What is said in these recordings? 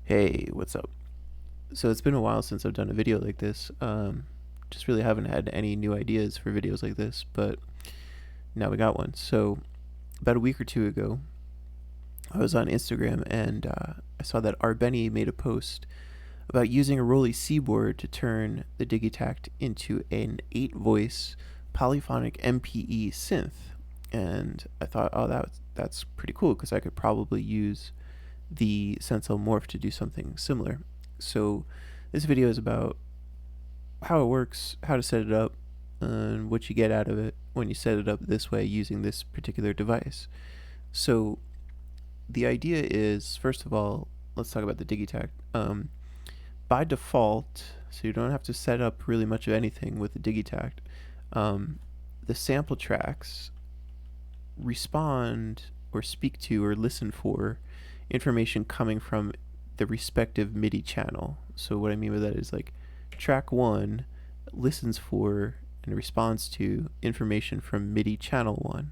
Hey, what's up? So it's been a while since I've done a video like this. Just really haven't had any new ideas for videos like this, but now we got one. So about a week or two ago, I was on Instagram and I saw that Arbeni made a post about using a Rolly C-board to turn the Digitakt into an 8-voice polyphonic MPE synth. And I thought, oh, that's pretty cool because I could probably use the Sensel Morph to do something similar. So this video is about how it works, how to set it up, and what you get out of it when you set it up this way using this particular device. So the idea is, first of all, let's talk about the Digitakt. By default, so you don't have to set up really much of anything with the Digitakt, the sample tracks respond or speak to or listen for information coming from the respective MIDI channel. So what I mean by that is like track 1 listens for and responds to information from MIDI channel 1.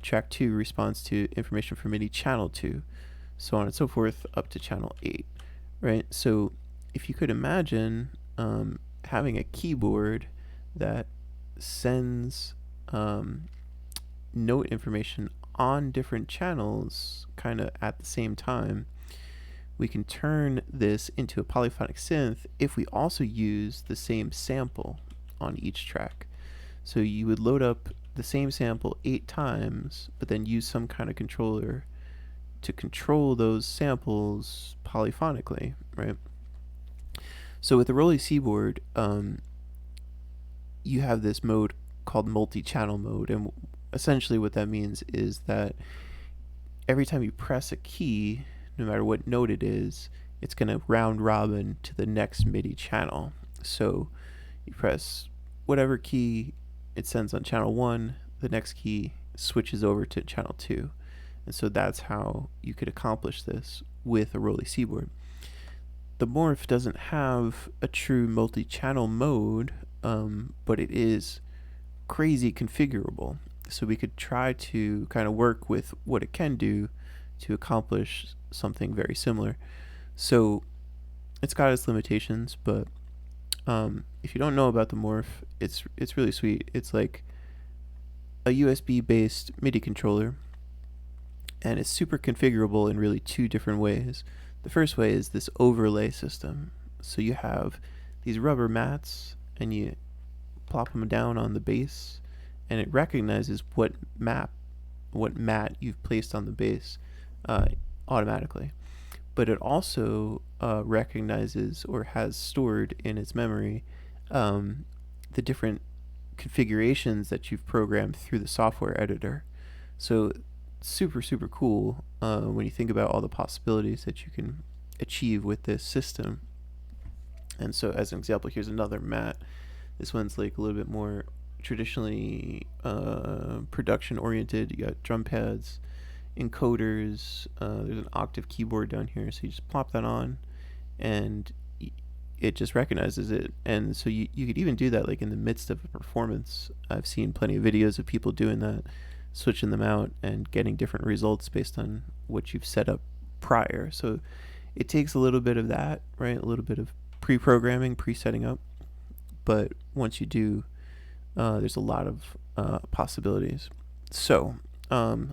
Track 2 responds to information from MIDI channel 2, so on and so forth up to channel 8, right? So if you could imagine having a keyboard that sends note information on different channels kind of at the same time, we can turn this into a polyphonic synth if we also use the same sample on each track. So you would load up the same sample 8 times, but then use some kind of controller to control those samples polyphonically, right? So with the Rolly C-board, you have this mode called multi-channel mode, and essentially what that means is that every time you press a key, no matter what note it is, it's going to round robin to the next MIDI channel. So you press whatever key it sends on channel 1, the next key switches over to channel 2. And so that's how you could accomplish this with a Rolly C-board. The Morph doesn't have a true multi-channel mode, but it is crazy configurable. So we could try to kind of work with what it can do to accomplish something very similar. So it's got its limitations, but if you don't know about the Morph, it's really sweet. It's like a USB-based MIDI controller, and it's super configurable in really 2 different ways. The first way is this overlay system. So you have these rubber mats, and you plop them down on the bass, and it recognizes what mat you've placed on the bass automatically. But it also recognizes or has stored in its memory the different configurations that you've programmed through the software editor. So super cool when you think about all the possibilities that you can achieve with this system. And so as an example, here's another mat. This one's like a little bit more traditionally production oriented. You got drum pads, encoders, there's an octave keyboard down here, so you just plop that on and it just recognizes it. And so you could even do that like in the midst of a performance. I've seen plenty of videos of people doing that, switching them out and getting different results based on what you've set up prior. So it takes a little bit of that, right? A little bit of pre-programming, pre-setting up, but once you do, there's a lot of possibilities. So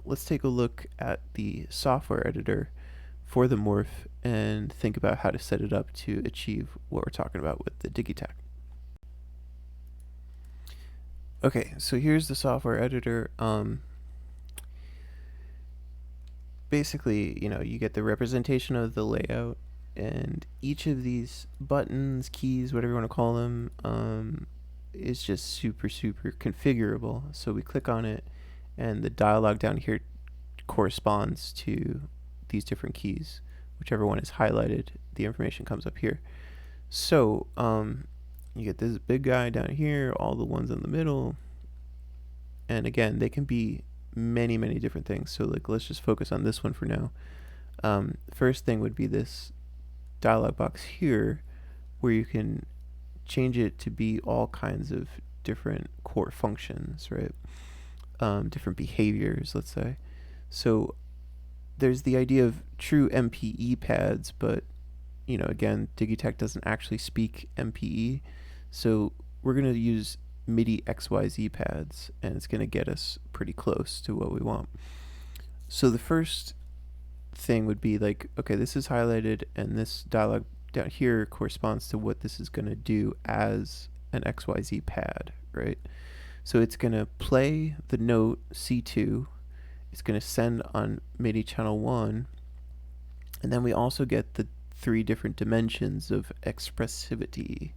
let's take a look at the software editor for the Morph and think about how to set it up to achieve what we're talking about with the Digitakt. Okay, so here's the software editor. Basically, you get the representation of the layout, and each of these buttons, keys, whatever you want to call them, is just super configurable. So we click on it, and the dialog down here corresponds to these different keys. Whichever one is highlighted, the information comes up here. So you get this big guy down here, all the ones in the middle, and again, they can be many different things. So like, let's just focus on this one for now. First thing would be this dialog box here, where you can change it to be all kinds of different core functions, right? Different behaviors, let's say. So there's the idea of true MPE pads, but again, Digitakt doesn't actually speak MPE, so we're going to use MIDI XYZ pads, and it's going to get us pretty close to what we want. So the first thing would be like, okay, this is highlighted, and this dialog down here corresponds to what this is going to do as an XYZ pad, right? So it's going to play the note C2, it's going to send on MIDI channel 1, and then we also get the 3 different dimensions of expressivity.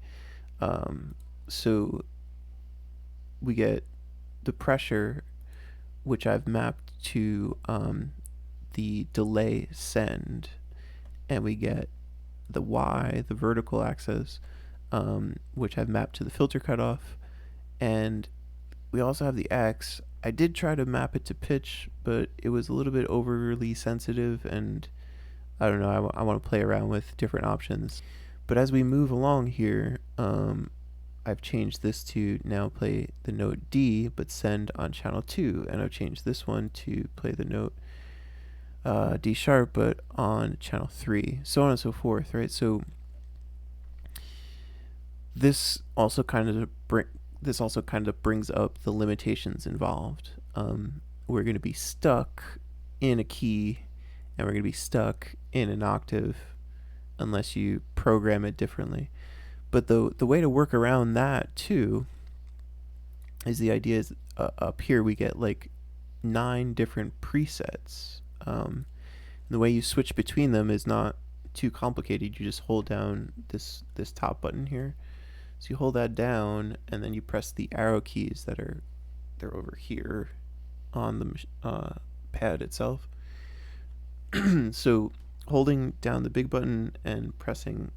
So we get the pressure, which I've mapped to the delay send, and we get the Y, the vertical axis, which I've mapped to the filter cutoff, and we also have the X. I did try to map it to pitch, but it was a little bit overly sensitive, and I don't know, I want to play around with different options. But as we move along here, I've changed this to now play the note D, but send on channel 2, and I've changed this one to play the note D sharp, but on channel 3, so on and so forth, right? So this also kind of brings up the limitations involved. We're going to be stuck in a key, and we're going to be stuck in an octave unless you program it differently. But the way to work around that too is the idea is up here we get like 9 different presets. The way you switch between them is not too complicated. You just hold down this top button here. So you hold that down, and then you press the arrow keys they're over here on the pad itself. So holding down the big button and pressing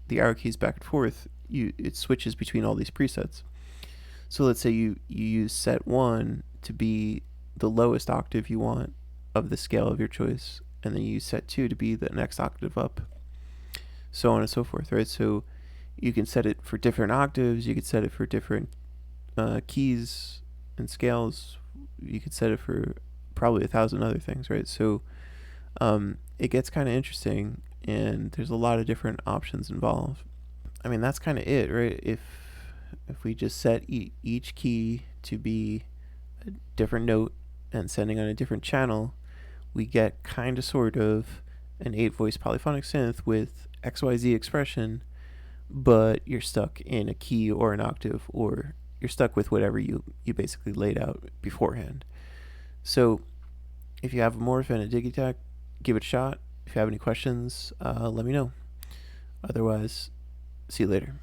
the arrow keys back and forth, it switches between all these presets. So let's say you use set 1 to be the lowest octave you want of the scale of your choice, and then you use set 2 to be the next octave up, so on and so forth, right? So you can set it for different octaves, you could set it for different keys and scales, you could set it for probably 1,000 other things, right? So it gets kind of interesting, and there's a lot of different options involved. I mean, that's kind of it, right? If we just set each key to be a different note and sending on a different channel, we get kind of sort of an 8-voice polyphonic synth with XYZ expression, but you're stuck in a key or an octave, or you're stuck with whatever you basically laid out beforehand. So if you have a Morph and a Digitakt, give it a shot. If you have any questions, let me know. Otherwise, see you later.